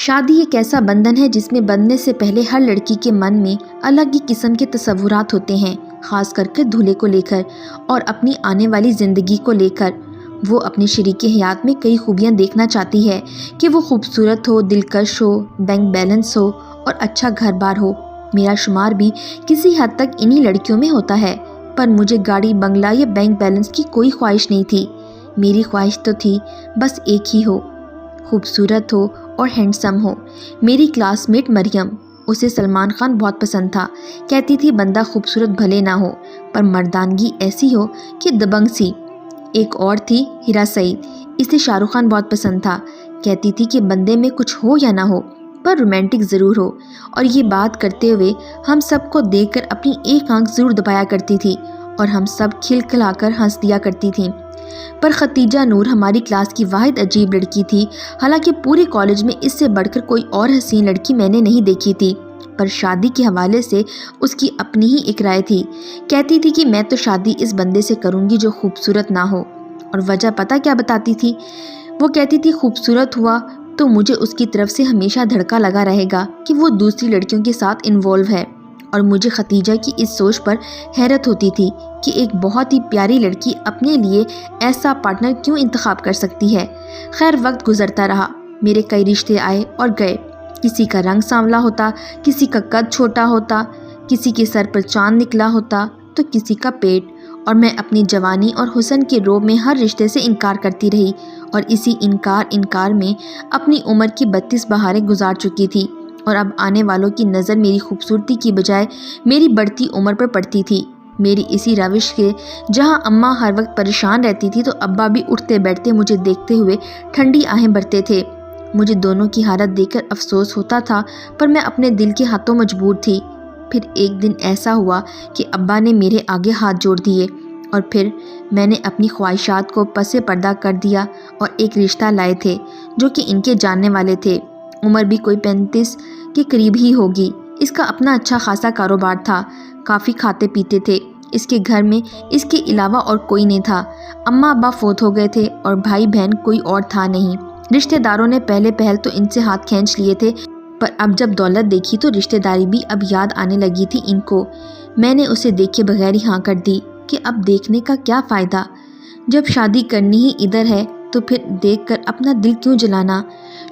شادی ایک ایسا بندھن ہے جس میں بندھنے سے پہلے ہر لڑکی کے من میں الگ ہی قسم کے تصورات ہوتے ہیں، خاص کر دولہے کو لے کر اور اپنی آنے والی زندگی کو لے کر۔ وہ اپنی شریک حیات میں کئی خوبیاں دیکھنا چاہتی ہے کہ وہ خوبصورت ہو، دلکش ہو، بینک بیلنس ہو اور اچھا گھر بار ہو۔ میرا شمار بھی کسی حد تک انہی لڑکیوں میں ہوتا ہے، پر مجھے گاڑی، بنگلہ یا بینک بیلنس کی کوئی خواہش نہیں تھی۔ میری خواہش تو تھی بس ایک ہی ہو، خوبصورت ہو اور ہینڈسم ہو۔ میری کلاس میٹ مریم، اسے سلمان خان بہت پسند تھا۔ کہتی تھی بندہ خوبصورت بھلے نہ ہو پر مردانگی ایسی ہو کہ دبنگ سی۔ ایک اور تھی ہیرا سعید، اسے شاہ رخ خان بہت پسند تھا۔ کہتی تھی کہ بندے میں کچھ ہو یا نہ ہو پر رومانٹک ضرور ہو، اور یہ بات کرتے ہوئے ہم سب کو دیکھ کر اپنی ایک آنکھ ضرور دبایا کرتی تھی اور ہم سب کھل کھلا کر ہنس دیا کرتی تھیں۔ پر ختیجہ نور ہماری کلاس کی واحد عجیب لڑکی تھی، حالانکہ پورے کالج میں اس سے بڑھ کر کوئی اور حسین لڑکی میں نے نہیں دیکھی تھی۔ پر شادی کے حوالے سے اس کی اپنی ہی ایک رائے تھی۔ کہتی تھی کہ میں تو شادی اس بندے سے کروں گی جو خوبصورت نہ ہو، اور وجہ پتہ کیا بتاتی تھی؟ وہ کہتی تھی خوبصورت ہوا تو مجھے اس کی طرف سے ہمیشہ دھڑکا لگا رہے گا کہ وہ دوسری لڑکیوں کے ساتھ انوالو ہے، اور مجھے ختیجہ کی اس سوچ پر حیرت ہوتی تھی کہ ایک بہت ہی پیاری لڑکی اپنے لیے ایسا پارٹنر کیوں انتخاب کر سکتی ہے۔ خیر، وقت گزرتا رہا، میرے کئی رشتے آئے اور گئے۔ کسی کا رنگ سانولا ہوتا، کسی کا قد چھوٹا ہوتا، کسی کے سر پر چاند نکلا ہوتا تو کسی کا پیٹ، اور میں اپنی جوانی اور حسن کے روب میں ہر رشتے سے انکار کرتی رہی، اور اسی انکار میں اپنی عمر کی 32 بہاریں گزار چکی تھی، اور اب آنے والوں کی نظر میری خوبصورتی کی بجائے میری بڑھتی عمر پر پڑتی تھی۔ میری اسی روش کے جہاں اماں ہر وقت پریشان رہتی تھی تو ابا بھی اٹھتے بیٹھتے مجھے دیکھتے ہوئے ٹھنڈی آہیں بھرتے تھے۔ مجھے دونوں کی حالت دیکھ کر افسوس ہوتا تھا، پر میں اپنے دل کے ہاتھوں مجبور تھی۔ پھر ایک دن ایسا ہوا کہ ابا نے میرے آگے ہاتھ جوڑ دیے، اور پھر میں نے اپنی خواہشات کو پس پردہ کر دیا اور ایک رشتہ لائے تھے جو کہ ان کے جاننے والے تھے۔ عمر بھی کوئی 35 کے قریب ہی ہوگی۔ اس کا اپنا اچھا خاصا کاروبار تھا، کافی کھاتے پیتے تھے۔ اس کے گھر میں اس کے علاوہ اور کوئی نہیں تھا۔ اماں ابا فوت ہو گئے تھے اور بھائی بہن کوئی اور تھا نہیں۔ رشتہ داروں نے پہلے پہل تو ان سے ہاتھ کھینچ لیے تھے، پر اب جب دولت دیکھی تو رشتہ داری بھی اب یاد آنے لگی تھی ان کو۔ میں نے اسے دیکھے بغیر ہی ہاں کر دی کہ اب دیکھنے کا کیا فائدہ، جب شادی کرنی ہی ادھر ہے تو پھر دیکھ کر اپنا دل کیوں جلانا۔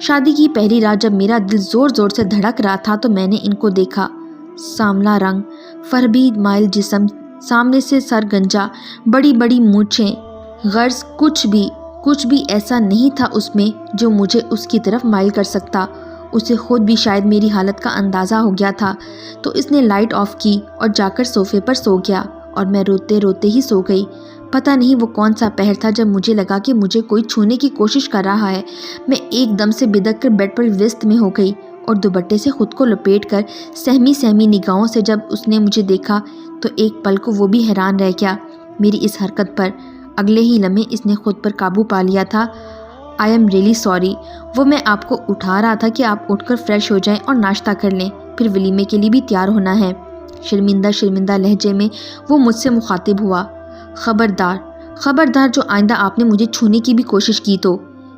شادی کی پہلی رات جب میرا دل زور زور سے دھڑک رہا تھا تو میں نے ان کو دیکھا۔ سانولا رنگ، فربی مائل جسم، سامنے سے سر گنجا، بڑی بڑی مونچھیں، غرض کچھ بھی ایسا نہیں تھا اس میں جو مجھے اس کی طرف مائل کر سکتا۔ اسے خود بھی شاید میری حالت کا اندازہ ہو گیا تھا، تو اس نے لائٹ آف کی اور جا کر صوفے پر سو گیا، اور میں روتے روتے ہی سو گئی۔ پتہ نہیں وہ کون سا پہر تھا جب مجھے لگا کہ مجھے کوئی چھونے کی کوشش کر رہا ہے۔ میں ایک دم سے بدک کر بیڈ پر وسط میں ہو گئی اور دوپٹے سے خود کو لپیٹ کر سہمی نگاہوں سے جب اس نے مجھے دیکھا تو ایک پل کو وہ بھی حیران رہ گیا میری اس حرکت پر۔ اگلے ہی لمحے اس نے خود پر قابو پا لیا تھا۔ آئی ایم ریئلی سوری، وہ میں آپ کو اٹھا رہا تھا کہ آپ اٹھ کر فریش ہو جائیں اور ناشتہ کر لیں، پھر ولیمے کے لیے بھی تیار ہونا ہے۔ شرمندہ لہجے میں وہ مجھ سے مخاطب ہوا۔ خبردار جو آئندہ آپ نے مجھے چھونے کی بھی کوشش کی تو۔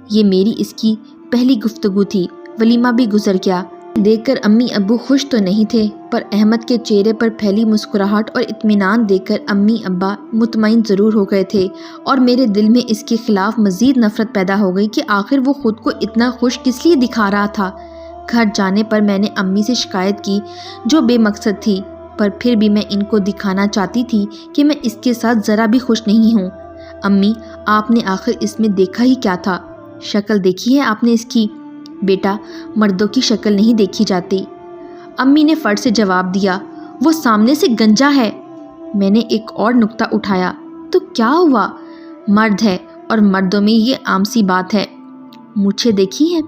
یہ میری اس کی پہلی گفتگو تھی۔ ولیمہ بھی گزر گیا۔ دیکھ کر امی ابو خوش تو نہیں تھے، پر احمد کے چہرے پر پھیلی مسکراہٹ اور اطمینان دیکھ کر امی ابا مطمئن ضرور ہو گئے تھے، اور میرے دل میں اس کے خلاف مزید نفرت پیدا ہو گئی کہ آخر وہ خود کو اتنا خوش کس لیے دکھا رہا تھا۔ گھر جانے پر میں نے امی سے شکایت کی جو بے مقصد تھی، پر پھر بھی میں ان کو دکھانا چاہتی تھی کہ میں اس کے ساتھ ذرا بھی خوش نہیں ہوں۔ امی، آپ نے آخر اس میں دیکھا ہی کیا تھا؟ شکل دیکھی ہے آپ نے اس کی؟ بیٹا، مردوں کی شکل نہیں دیکھی جاتی، امی نے فٹ سے جواب دیا۔ وہ سامنے سے گنجا ہے۔ میں نے ایک اور نکتہ اٹھایا۔ تو کیا ہوا؟ مرد ہے اور مردوں میں یہ عام سی بات ہے۔ مجھے دیکھی ہیں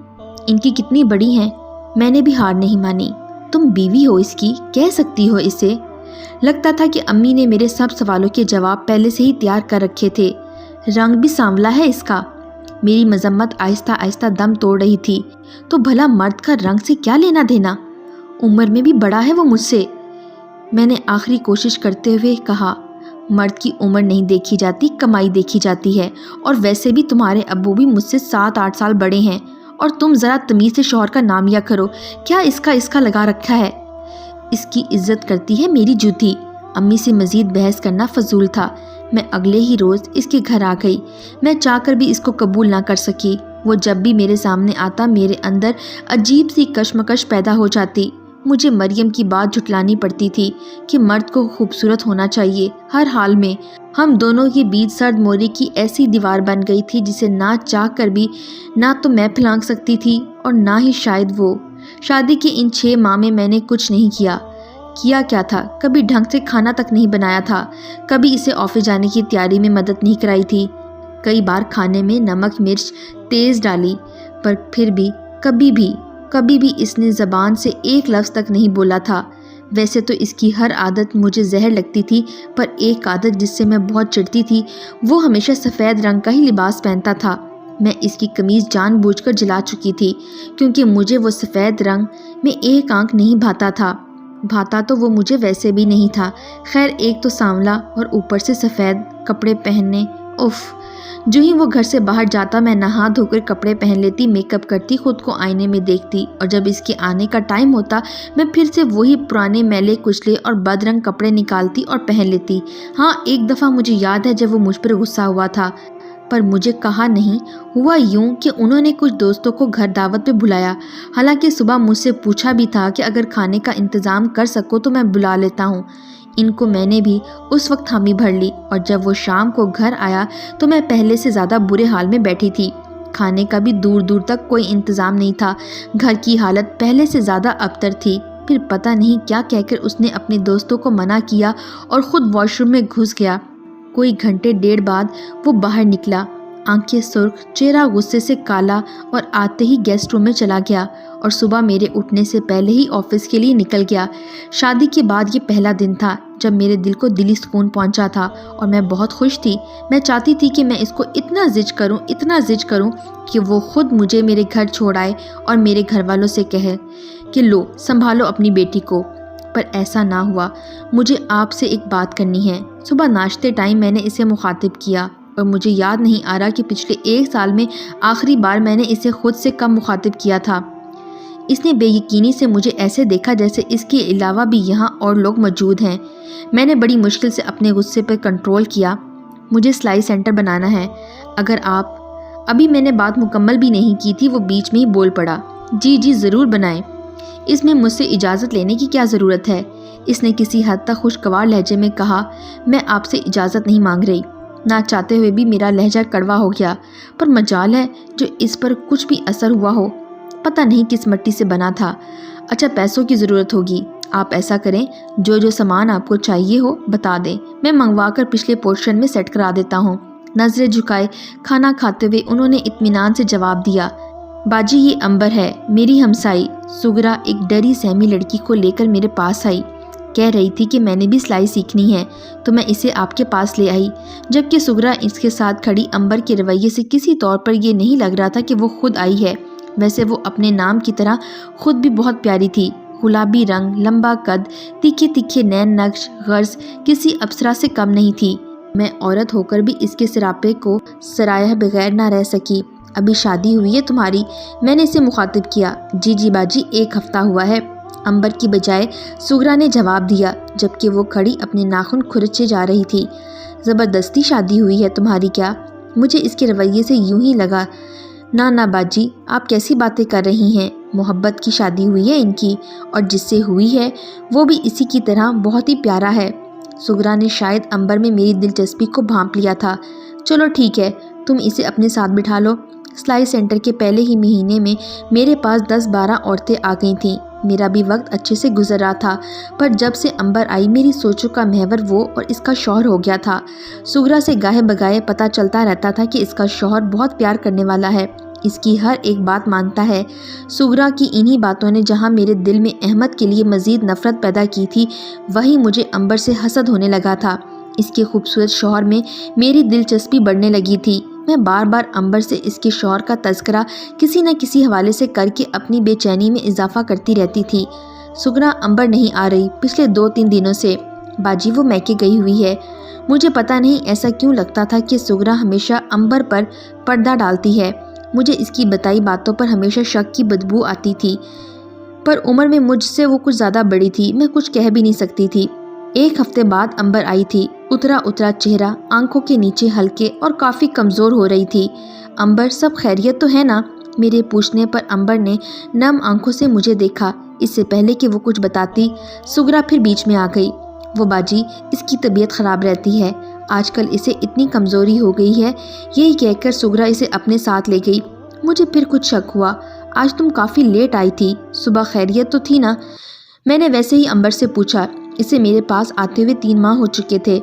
ان کی کتنی بڑی ہیں؟ میں نے بھی ہار نہیں مانی۔ تم بیوی ہو اس کی، کہہ سکتی ہو اسے۔ لگتا تھا کہ امی نے میرے سب سوالوں کے جواب پہلے سے ہی تیار کر رکھے تھے۔ رنگ بھی سانولا ہے اس کا۔ میری مذمت آہستہ آہستہ دم توڑ رہی تھی۔ تو بھلا مرد کا رنگ سے کیا لینا دینا؟ عمر میں بھی بڑا ہے وہ مجھ سے۔ میں نے آخری کوشش کرتے ہوئے کہا، مرد کی عمر نہیں دیکھی جاتی، کمائی دیکھی جاتی ہے، اور ویسے بھی تمہارے ابو بھی مجھ سے 7-8 سال بڑے ہیں، اور تم ذرا تمیز سے شوہر کا نام لیا کرو، کیا اس کا لگا رکھا ہے؟ اس کی عزت کرتی ہے میری جوتی۔ امی سے مزید بحث کرنا فضول تھا۔ میں اگلے ہی روز اس کے گھر آ گئی۔ میں چاہ کر بھی اس کو قبول نہ کر سکی۔ وہ جب بھی میرے سامنے آتا میرے اندر عجیب سی کشمکش پیدا ہو جاتی۔ مجھے مریم کی بات جھٹلانی پڑتی تھی کہ مرد کو خوبصورت ہونا چاہیے ہر حال میں۔ ہم دونوں کے بیچ سرد موری کی ایسی دیوار بن گئی تھی جسے نہ چاہ کر بھی نہ تو میں پھلانگ سکتی تھی اور نہ ہی شاید وہ۔ شادی کے ان 6 ماہ میں میں نے کچھ نہیں کیا کیا تھا، کبھی ڈھنگ سے کھانا تک نہیں بنایا تھا، کبھی اسے آفس جانے کی تیاری میں مدد نہیں کرائی تھی، کئی بار کھانے میں نمک مرچ تیز ڈالی، پر پھر بھی کبھی بھی اس نے زبان سے ایک لفظ تک نہیں بولا تھا۔ ویسے تو اس کی ہر عادت مجھے زہر لگتی تھی، پر ایک عادت جس سے میں بہت چڑھتی تھی، وہ ہمیشہ سفید رنگ کا ہی لباس پہنتا تھا۔ میں اس کی قمیض جان بوجھ کر جلا چکی تھی، کیونکہ مجھے وہ سفید رنگ میں ایک آنکھ نہیں بھاتا تو وہ مجھے ویسے بھی نہیں تھا۔ خیر، ایک تو سانولا اور اوپر سے سفید کپڑے پہننے، اف! جو ہی وہ گھر سے باہر جاتا میں نہا دھو کر کپڑے پہن لیتی، میک اپ کرتی، خود کو آئینے میں دیکھتی، اور جب اس کے آنے کا ٹائم ہوتا میں پھر سے وہی پرانے میلے کچلے اور بد رنگ کپڑے نکالتی اور پہن لیتی۔ ہاں، ایک دفعہ مجھے یاد ہے جب وہ مجھ پر غصہ ہوا تھا، پر مجھے کہا نہیں۔ ہوا یوں کہ انہوں نے کچھ دوستوں کو گھر دعوت پہ بلایا، حالانکہ صبح مجھ سے پوچھا بھی تھا کہ اگر کھانے کا انتظام کر سکو تو میں بلا لیتا ہوں۔ ان کو میں نے بھی اس وقت حامی بھر لی، اور جب وہ شام کو گھر آیا تو میں پہلے سے زیادہ برے حال میں بیٹھی تھی۔ کھانے کا بھی دور دور تک کوئی انتظام نہیں تھا۔ گھر کی حالت پہلے سے زیادہ ابتر تھی۔ پھر پتہ نہیں کیا کہہ کر اس نے اپنے دوستوں کو منع کیا اور خود واش روم میں گھس گیا۔ کوئی گھنٹے ڈیڑھ بعد وہ باہر نکلا، آنکھیں سرخ، چہرہ غصے سے کالا، اور آتے ہی گیسٹ روم میں چلا گیا، اور صبح میرے اٹھنے سے پہلے ہی آفس کے لیے نکل گیا۔ شادی کے بعد یہ پہلا دن تھا جب میرے دل کو دلی سکون پہنچا تھا، اور میں بہت خوش تھی۔ میں چاہتی تھی کہ میں اس کو اتنا زج کروں کہ وہ خود مجھے میرے گھر چھوڑ آئے اور میرے گھر والوں سے کہے کہ لو سنبھالو اپنی بیٹی کو، پر ایسا نہ ہوا۔ مجھے آپ سے ایک بات کرنی ہے۔ صبح ناشتے ٹائم میں نے اسے مخاطب کیا، اور مجھے یاد نہیں آ رہا کہ پچھلے 1 سال میں آخری بار میں نے اسے خود سے کب مخاطب کیا تھا۔ اس نے بے یقینی سے مجھے ایسے دیکھا جیسے اس کے علاوہ بھی یہاں اور لوگ موجود ہیں۔ میں نے بڑی مشکل سے اپنے غصے پر کنٹرول کیا۔ مجھے سلائی سینٹر بنانا ہے، اگر آپ… ابھی میں نے بات مکمل بھی نہیں کی تھی، وہ بیچ میں ہی بول پڑا۔ جی ضرور بنائیں، اس میں مجھ سے اجازت لینے کی کیا ضرورت ہے؟ اس نے کسی حد تک خوشگوار لہجے میں کہا۔ میں آپ سے اجازت نہیں مانگ رہی۔ نہ چاہتے ہوئے بھی میرا لہجہ کڑوا ہو گیا، پر مجال ہے جو اس پر کچھ بھی اثر ہوا ہو۔ پتہ نہیں کس مٹی سے بنا تھا۔ اچھا، پیسوں کی ضرورت ہوگی۔ آپ ایسا کریں، جو سامان آپ کو چاہیے ہو بتا دیں، میں منگوا کر پچھلے پورشن میں سیٹ کرا دیتا ہوں۔ نظریں جھکائے کھانا کھاتے ہوئے انہوں نے اطمینان سے جواب دیا۔ باجی، یہ امبر ہے، میری ہمسائی۔ سغرا ایک ڈری سہمی لڑکی کو لے کر میرے پاس آئی، کہہ رہی تھی کہ میں نے بھی سلائی سیکھنی ہے، تو میں اسے آپ کے پاس لے آئی۔ جبکہ سغرا اس کے ساتھ کھڑی امبر کے رویے سے کسی طور پر یہ نہیں لگ رہا تھا کہ وہ خود آئی ہے۔ ویسے وہ اپنے نام کی طرح خود بھی بہت پیاری تھی۔ گلابی رنگ، لمبا قد، تیکھے نین نقش، غرض کسی اپسرا سے کم نہیں تھی۔ میں عورت ہو کر بھی اس کے سراپے کو سراہے بغیر نہ رہ سکی۔ ابھی شادی ہوئی ہے تمہاری؟ میں نے اسے مخاطب کیا۔ جی باجی، 1 ہفتہ ہوا ہے، امبر کی بجائے سغرا نے جواب دیا، جبکہ وہ کھڑی اپنے ناخن کھرچے جا رہی تھی۔ زبردستی شادی ہوئی ہے تمہاری کیا؟ مجھے اس کے رویے سے یوں ہی لگا۔ نہ باجی، آپ کیسی باتیں کر رہی ہیں؟ محبت کی شادی ہوئی ہے ان کی، اور جس سے ہوئی ہے وہ بھی اسی کی طرح بہت ہی پیارا ہے۔ سغرا نے شاید امبر میں میری دلچسپی کو بھانپ لیا تھا۔ چلو ٹھیک ہے، تم اسے اپنے ساتھ بٹھا لو۔ سلائی سینٹر کے پہلے ہی مہینے میں میرے پاس 10-12 عورتیں آ گئی تھیں۔ میرا بھی وقت اچھے سے گزر رہا تھا، پر جب سے امبر آئی میری سوچوں کا محور وہ اور اس کا شوہر ہو گیا تھا۔ سغرا سے گاہے بگاہے پتہ چلتا رہتا تھا کہ اس کا شوہر بہت پیار کرنے والا ہے، اس کی ہر ایک بات مانتا ہے۔ سغرا کی انہی باتوں نے جہاں میرے دل میں احمد کے لیے مزید نفرت پیدا کی تھی، وہیں مجھے امبر سے حسد ہونے لگا تھا۔ اس کے خوبصورت شوہر میں میری دلچسپی بڑھنے لگی تھی۔ میں بار بار امبر سے اس کے شوہر کا تذکرہ کسی نہ کسی حوالے سے کر کے اپنی بے چینی میں اضافہ کرتی رہتی تھی۔ سغرا، امبر نہیں آ رہی پچھلے 2-3 دنوں سے۔ باجی، وہ میکے گئی ہوئی ہے۔ مجھے پتہ نہیں ایسا کیوں لگتا تھا کہ سغرا ہمیشہ امبر پر پردہ ڈالتی ہے۔ مجھے اس کی بتائی باتوں پر ہمیشہ شک کی بدبو آتی تھی، پر عمر میں مجھ سے وہ کچھ زیادہ بڑی تھی، میں کچھ کہہ بھی نہیں سکتی تھی۔ ایک ہفتے بعد امبر آئی تھی، اترا چہرہ، آنکھوں کے نیچے ہلکے اور کافی کمزور ہو رہی تھی۔ امبر، سب خیریت تو ہے نا؟ میرے پوچھنے پر امبر نے نم آنکھوں سے مجھے دیکھا۔ اس سے پہلے کہ وہ کچھ بتاتی، سغرا پھر بیچ میں آ گئی۔ وہ باجی، اس کی طبیعت خراب رہتی ہے، آج کل اسے اتنی کمزوری ہو گئی ہے۔ یہی کہہ کر سغرا اسے اپنے ساتھ لے گئی۔ مجھے پھر کچھ شک ہوا۔ آج تم کافی لیٹ آئی تھی، صبح خیریت تو تھی نا؟ میں نے ویسے ہی امبر سے پوچھا۔ اسے میرے پاس آتے ہوئے 3 ماہ ہو چکے تھے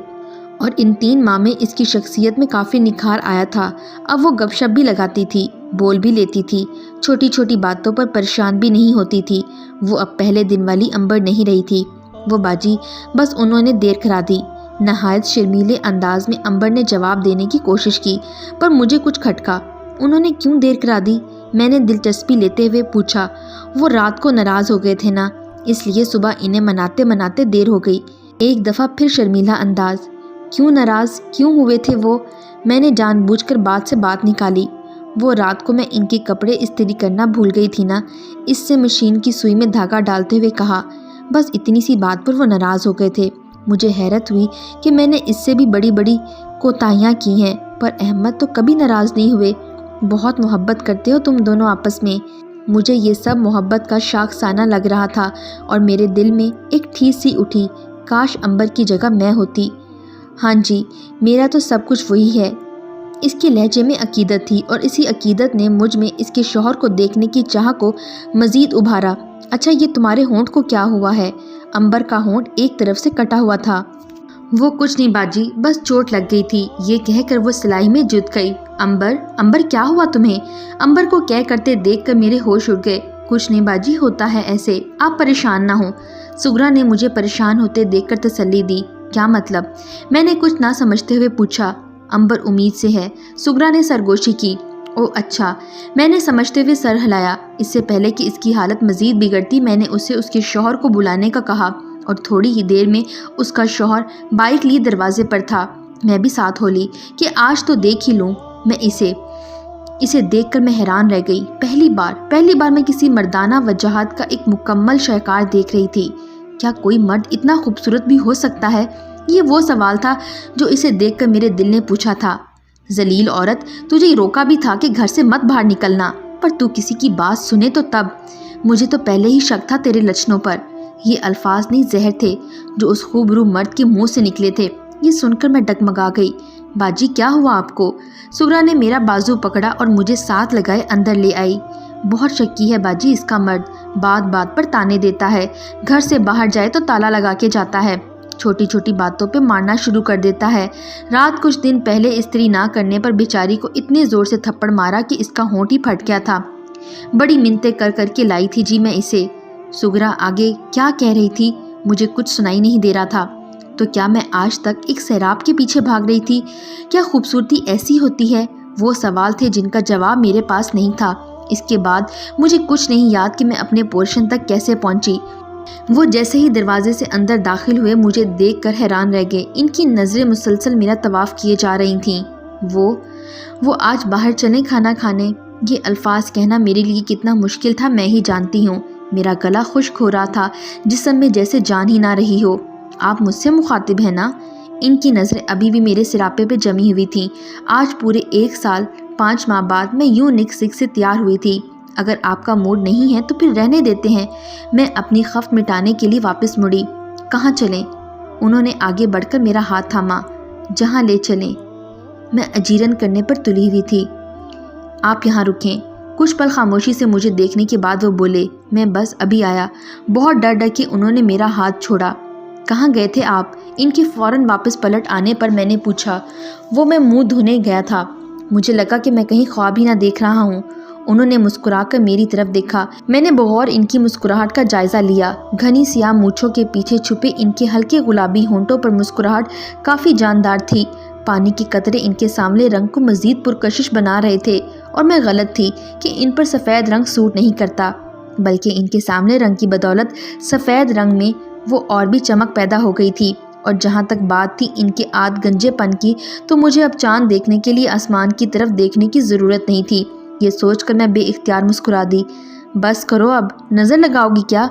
اور ان 3 ماہ میں اس کی شخصیت میں کافی نکھار آیا تھا۔ اب وہ گپ شپ بھی لگاتی تھی، بول بھی لیتی تھی، چھوٹی چھوٹی باتوں پر پریشان بھی نہیں ہوتی تھی۔ وہ اب پہلے دن والی امبر نہیں رہی تھی۔ وہ باجی، بس انہوں نے دیر کرا دی۔ نہایت شرمیلے انداز میں امبر نے جواب دینے کی کوشش کی، پر مجھے کچھ کھٹکا۔ انہوں نے کیوں دیر کرا دی؟ میں نے دلچسپی لیتے ہوئے پوچھا۔ وہ رات کو ناراض ہو گئے تھے نا، اس لیے صبح انہیں مناتے مناتے دیر ہو گئی۔ ایک دفعہ پھر شرمیلا انداز۔ کیوں ناراض کیوں ہوئے تھے وہ؟ میں نے جان بوجھ کر بات سے بات نکالی۔ وہ رات کو میں ان کے کپڑے استری کرنا بھول گئی تھی نا، اس سے مشین کی سوئی میں دھاگا ڈالتے ہوئے کہا۔ بس اتنی سی بات پر وہ ناراض ہو گئے تھے۔ مجھے حیرت ہوئی کہ میں نے اس سے بھی بڑی بڑی کوتاہیاں کی ہیں، پر احمد تو کبھی ناراض نہیں ہوئے۔ بہت محبت کرتے ہو تم دونوں آپس میں۔ مجھے یہ سب محبت کا شاخسانہ لگ رہا تھا اور میرے دل میں ایک ٹھیس سی اٹھی، کاش امبر کی جگہ میں ہوتی۔ ہاں جی، میرا تو سب کچھ وہی ہے۔ اس کے لہجے میں عقیدت تھی اور اسی عقیدت نے مجھ میں اس کے شوہر کو دیکھنے کی چاہ کو مزید ابھارا۔ اچھا، یہ تمہارے ہونٹ کو کیا ہوا ہے؟ امبر کا ہونٹ ایک طرف سے کٹا ہوا تھا۔ وہ کچھ نہیں باجی، بس چوٹ لگ گئی تھی، یہ کہہ کر وہ سلائی میں جت گئی۔ امبر کیا ہوا تمہیں؟ امبر کو کہہ کرتے دیکھ کر میرے ہوش اڑ گئے۔ کچھ نہیں باجی، ہوتا ہے ایسے، آپ پریشان نہ ہوں۔ سغرا نے مجھے پریشان ہوتے دیکھ کر تسلی دی۔ کیا مطلب؟ میں نے کچھ نہ سمجھتے ہوئے پوچھا۔ امبر امید سے ہے، سغرا نے سرگوشی کی۔ او اچھا، میں نے سمجھتے ہوئے سر ہلایا۔ اس سے پہلے کہ اس کی حالت مزید بگڑتی، میں نے اسے اس کے شوہر کو بلانے کا کہا اور تھوڑی ہی دیر میں اس کا شوہر بائک لیے دروازے پر تھا۔ میں بھی ساتھ ہو لی کہ آج تو دیکھ ہی لوں۔ میں اسے دیکھ کر میں حیران رہ گئی۔ پہلی بار میں کسی مردانہ وجاہت کا ایک مکمل شاہکار دیکھ رہی تھی۔ کیا کوئی مرد اتنا خوبصورت بھی ہو سکتا ہے؟ یہ وہ سوال تھا جو اسے دیکھ کر میرے دل نے پوچھا تھا۔ ذلیل عورت، تجھے روکا بھی تھا کہ گھر سے مت باہر نکلنا، پر تو کسی کی بات سنے تو تب۔ مجھے تو پہلے ہی شک تھا تیرے لچھنوں پر۔ یہ الفاظ نہیں، زہر تھے جو اس خوبرو مرد کے منہ سے نکلے تھے۔ یہ سن کر میں ڈگمگا گئی۔ باجی، کیا ہوا آپ کو؟ سغرا نے میرا بازو پکڑا اور مجھے ساتھ لگائے اندر لے آئی۔ بہت شکی ہے باجی اس کا مرد، بات بات پر تانے دیتا ہے، گھر سے باہر جائے تو تالا لگا کے جاتا ہے، چھوٹی چھوٹی باتوں پہ مارنا شروع کر دیتا ہے۔ رات کچھ دن پہلے استری نہ کرنے پر بیچاری کو اتنے زور سے تھپڑ مارا کہ اس کا ہونٹ ہی پھٹ گیا تھا۔ بڑی منتیں کر کر کے لائی تھی جی میں اسے۔ سغرا آگے کیا کہہ رہی تھی؟ مجھے کچھ سنائی نہیں دے رہا تھا۔ تو کیا میں آج تک ایک سیراب کے پیچھے بھاگ رہی تھی؟ کیا خوبصورتی ایسی ہوتی ہے؟ وہ سوال تھے جن کا جواب میرے پاس نہیں تھا۔ اس کے بعد مجھے کچھ نہیں یاد کہ میں اپنے پورشن تک کیسے پہنچی۔ وہ جیسے ہی دروازے سے اندر داخل ہوئے مجھے دیکھ کر حیران رہ گئے۔ ان کی نظریں مسلسل میرا طواف کیے جا رہی تھیں۔ وہ آج باہر چلیں کھانا کھانے؟ یہ الفاظ کہنا میرے لیے کتنا مشکل تھا میں ہی جانتی ہوں۔ میرا گلا خشک ہو رہا تھا، جسم میں جیسے جان ہی نہ رہی ہو۔ آپ مجھ سے مخاطب ہیں نا؟ ان کی نظریں ابھی بھی میرے سراپے پہ جمی ہوئی تھیں۔ آج پورے 1 سال 5 ماہ بعد میں یوں نک سک سے تیار ہوئی تھی۔ اگر آپ کا موڈ نہیں ہے تو پھر رہنے دیتے ہیں۔ میں اپنی خفت مٹانے کے لیے واپس مڑی۔ کہاں چلیں؟ انہوں نے آگے بڑھ کر میرا ہاتھ تھاما۔ جہاں لے چلیں۔ میں اجیرن کرنے پر تلی ہوئی تھی۔ آپ یہاں رکیں۔ کچھ پل خاموشی سے مجھے دیکھنے کے بعد وہ بولے، میں بس ابھی آیا۔ بہت ڈر ڈر کے انہوں نے میرا ہاتھ چھوڑا۔ کہاں گئے تھے آپ؟ ان کے فوراً واپس پلٹ آنے پر میں نے پوچھا۔ میں منہ دھونے گیا تھا، مجھے لگا کہ میں کہیں خواب ہی نہ دیکھ رہا ہوں۔ انہوں نے مسکرا کر میری طرف دیکھا۔ میں نے بغور ان کی مسکراہٹ کا جائزہ لیا۔ گھنی سیاہ مونچھوں کے پیچھے چھپے ان کے ہلکے گلابی ہونٹوں پر مسکراہٹ کافی جاندار تھی۔ پانی کے قطرے ان کے سانولے رنگ کو مزید پرکشش بنا رہے تھے اور میں غلط تھی کہ ان پر سفید رنگ سوٹ نہیں کرتا، بلکہ ان کے سانولے رنگ کی بدولت سفید رنگ میں وہ اور بھی چمک پیدا ہو گئی تھی۔ اور جہاں تک بات تھی ان کے آدھ گنجے پن کی، تو مجھے اب چاند دیکھنے کے لیے آسمان کی طرف دیکھنے کی ضرورت نہیں تھی۔ یہ سوچ کر میں بے اختیار مسکرا دی۔ بس کرو اب، نظر لگاؤ گی کیا؟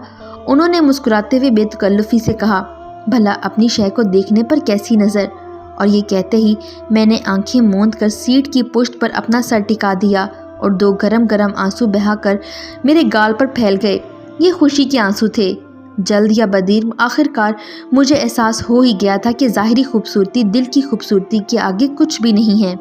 انہوں نے مسکراتے ہوئے بے تکلفی سے کہا۔ بھلا اپنی شے کو دیکھنے پر کیسی نظر؟ اور یہ کہتے ہی میں نے آنکھیں موند کر سیٹ کی پشت پر اپنا سر ٹکا دیا اور 2 گرم گرم آنسو بہا کر میرے گال پر پھیل گئے۔ یہ خوشی کے آنسو تھے۔ جلد یا بدیر آخر کار مجھے احساس ہو ہی گیا تھا کہ ظاہری خوبصورتی دل کی خوبصورتی کے آگے کچھ بھی نہیں ہے۔